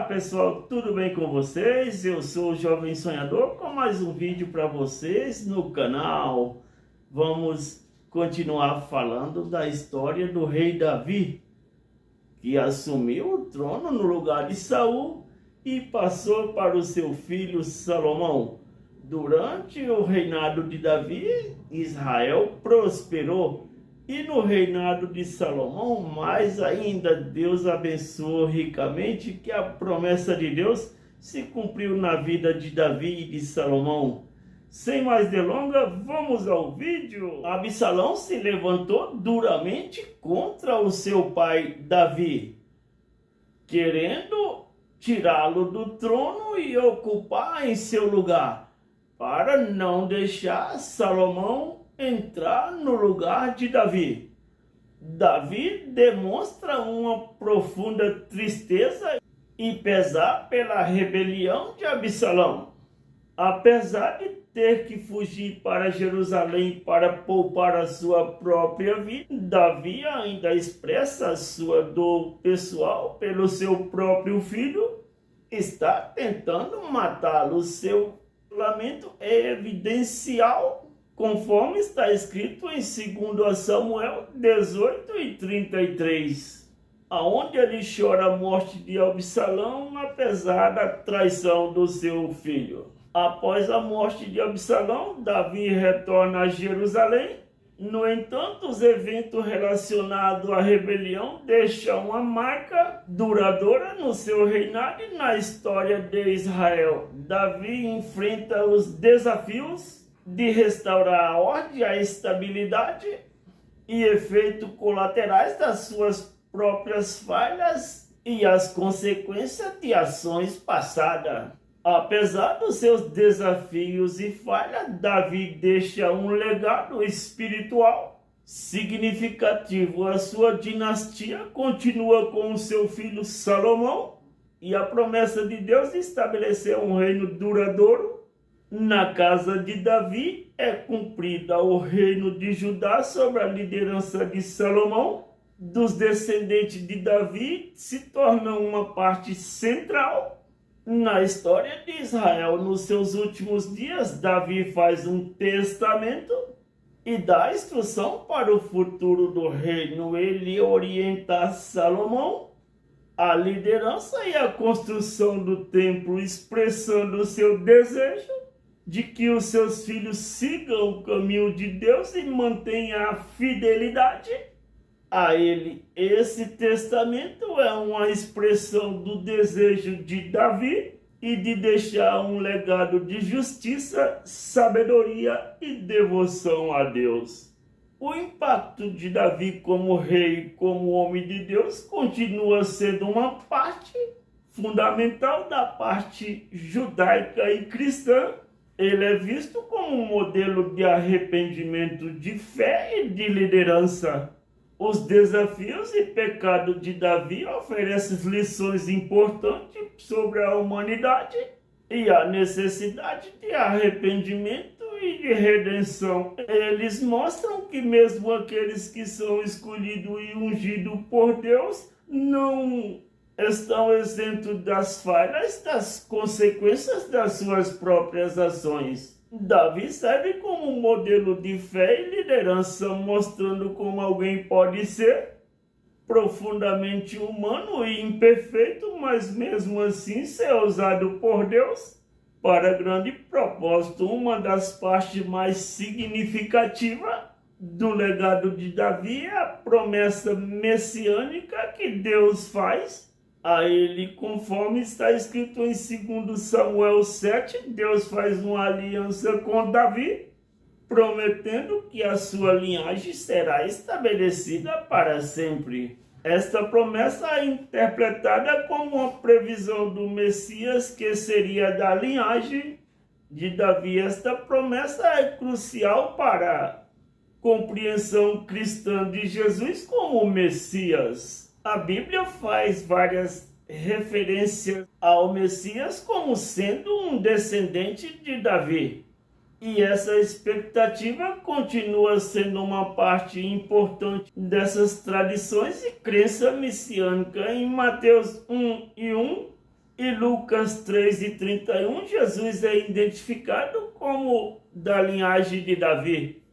Olá pessoal, tudo bem com vocês? Eu sou o Jovem Sonhador com mais um vídeo para vocês no canal. Vamos continuar falando da história do rei Davi, que assumiu o trono no lugar de Saul e passou para o seu filho Salomão. Durante o reinado de Davi, Israel prosperou. E no reinado de Salomão, mais ainda, Deus abençoou ricamente, que a promessa de Deus se cumpriu na vida de Davi e de Salomão. Sem mais delongas, vamos ao vídeo. Absalão se levantou duramente contra o seu pai Davi, querendo tirá-lo do trono e ocupar em seu lugar, para não deixar Salomão entrar no lugar de Davi. Davi demonstra uma profunda tristeza e pesar pela rebelião de Absalão. Apesar de ter que fugir para Jerusalém para poupar a sua própria vida, Davi ainda expressa a sua dor pessoal pelo seu próprio filho. Está tentando matá-lo. Seu lamento é evidencial, conforme está escrito em 2 Samuel 18:33, aonde ele chora a morte de Absalão, apesar da traição do seu filho. Após a morte de Absalão, Davi retorna a Jerusalém. No entanto, os eventos relacionados à rebelião deixam uma marca duradoura no seu reinado e na história de Israel. Davi enfrenta os desafios de restaurar a ordem, a estabilidade e efeitos colaterais das suas próprias falhas e as consequências de ações passadas. Apesar dos seus desafios e falhas, Davi deixa um legado espiritual significativo. A sua dinastia continua com o seu filho Salomão e a promessa de Deus de estabelecer um reino duradouro na casa de Davi é cumprida. O reino de Judá, sob a liderança de Salomão, dos descendentes de Davi, se torna uma parte central na história de Israel. Nos seus últimos dias, Davi faz um testamento e dá instrução para o futuro do reino. Ele orienta Salomão a liderança e a construção do templo, expressando o seu desejo de que os seus filhos sigam o caminho de Deus e mantenham a fidelidade a Ele. Esse testamento é uma expressão do desejo de Davi e de deixar um legado de justiça, sabedoria e devoção a Deus. O impacto de Davi como rei, como homem de Deus, continua sendo uma parte fundamental da parte judaica e cristã. Ele é visto como um modelo de arrependimento, de fé e de liderança. Os desafios e pecados de Davi oferecem lições importantes sobre a humanidade e a necessidade de arrependimento e de redenção. Eles mostram que mesmo aqueles que são escolhidos e ungidos por Deus não estão isentos das falhas, das consequências das suas próprias ações. Davi serve como um modelo de fé e liderança, mostrando como alguém pode ser profundamente humano e imperfeito, mas mesmo assim ser usado por Deus para grande propósito. Uma das partes mais significativas do legado de Davi é a promessa messiânica que Deus faz a ele, conforme está escrito em 2 Samuel 7, Deus faz uma aliança com Davi, prometendo que a sua linhagem será estabelecida para sempre. Esta promessa é interpretada como uma previsão do Messias, que seria da linhagem de Davi. Esta promessa é crucial para a compreensão cristã de Jesus como Messias. A Bíblia faz várias referências ao Messias como sendo um descendente de Davi. E essa expectativa continua sendo uma parte importante dessas tradições e crença messiânica. Em Mateus 1:1 e de Lucas 3:31, Jesus é identificado como da linhagem de Davi.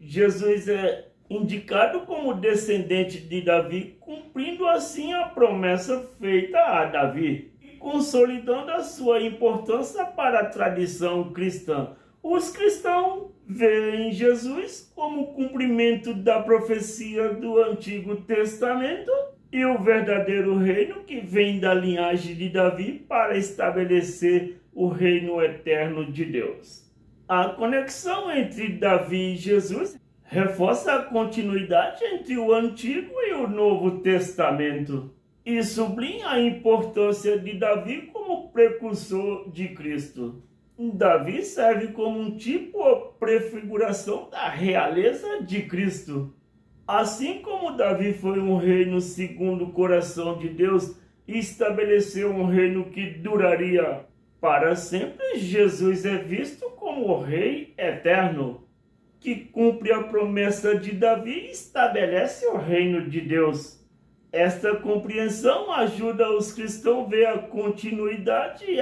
Jesus é indicado como descendente de Davi, cumprindo assim a promessa feita a Davi e consolidando a sua importância para a tradição cristã. Os cristãos veem Jesus como cumprimento da profecia do Antigo Testamento e o verdadeiro reino que vem da linhagem de Davi para estabelecer o reino eterno de Deus. A conexão entre Davi e Jesus reforça a continuidade entre o Antigo e o Novo Testamento e sublinha a importância de Davi como precursor de Cristo. Davi serve como um tipo ou prefiguração da realeza de Cristo. Assim como Davi foi um reino segundo o coração de Deus e estabeleceu um reino que duraria para sempre, Jesus é visto como o Rei eterno, que cumpre a promessa de Davi e estabelece o reino de Deus. Esta compreensão ajuda os cristãos a ver a continuidade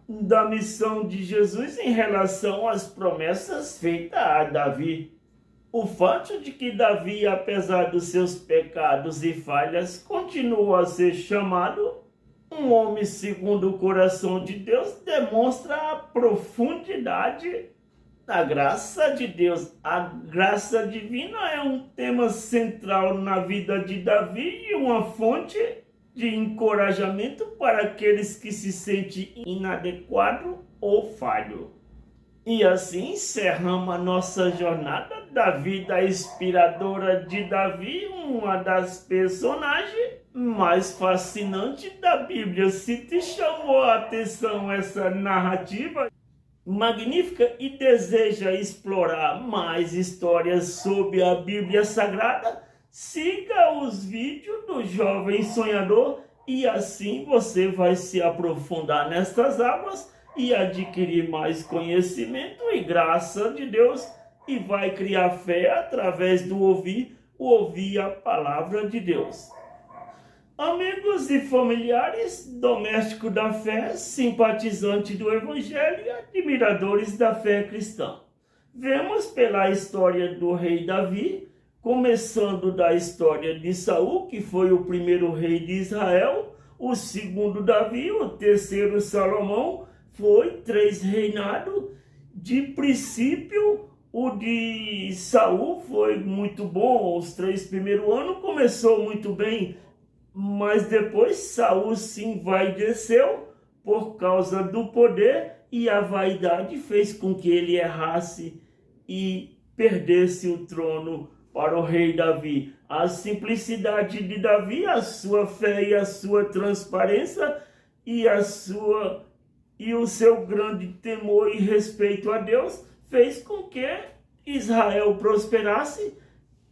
da missão de Jesus em relação às promessas feitas a Davi. O fato de que Davi, apesar dos seus pecados e falhas, continua a ser chamado um homem segundo o coração de Deus, demonstra a profundidade da graça de Deus. A graça divina é um tema central na vida de Davi e uma fonte de encorajamento para aqueles que se sentem inadequados ou falhos. E assim encerramos a nossa jornada da vida inspiradora de Davi, uma das personagens mais fascinantes da Bíblia. Se te chamou a atenção essa narrativa magnífica e deseja explorar mais histórias sobre a Bíblia Sagrada, siga os vídeos do Jovem Sonhador e assim você vai se aprofundar nestas águas e adquirir mais conhecimento e graça de Deus e vai criar fé através do ouvir a palavra de Deus. Amigos e familiares, domésticos da fé, simpatizantes do Evangelho e admiradores da fé cristã. Vemos pela história do rei Davi, começando da história de Saul, que foi o primeiro rei de Israel, o segundo Davi, o terceiro Salomão, foi 3 reinados. De princípio, o de Saul foi muito bom, os 3 primeiros anos começou muito bem, mas depois Saul se envaideceu por causa do poder e a vaidade fez com que ele errasse e perdesse o trono para o rei Davi. A simplicidade de Davi, a sua fé e a sua transparência e o seu grande temor e respeito a Deus fez com que Israel prosperasse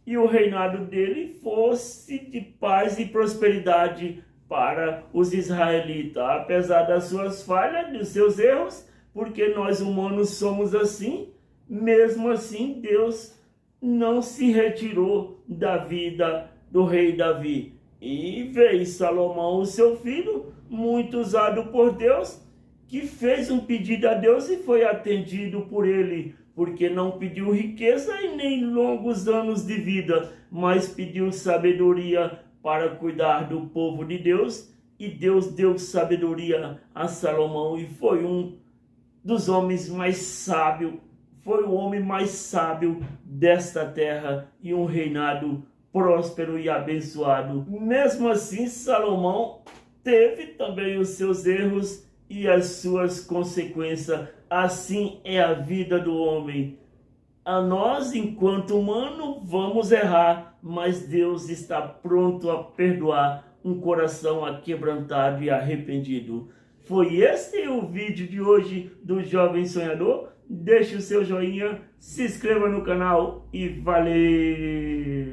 e o reinado dele fosse de paz e prosperidade para os israelitas. Apesar das suas falhas, dos seus erros, porque nós humanos somos assim, mesmo assim Deus não se retirou da vida do rei Davi. E veio Salomão, o seu filho, muito usado por Deus, que fez um pedido a Deus e foi atendido por ele, porque não pediu riqueza e nem longos anos de vida, mas pediu sabedoria para cuidar do povo de Deus, e Deus deu sabedoria a Salomão e foi um dos homens mais sábios, foi o homem mais sábio desta terra e um reinado próspero e abençoado. Mesmo assim, Salomão teve também os seus erros e as suas consequências. Assim é a vida do homem. A nós, enquanto humano, vamos errar, mas Deus está pronto a perdoar um coração aquebrantado e arrependido. Foi este o vídeo de hoje do Jovem Sonhador. Deixe o seu joinha, se inscreva no canal e valeu!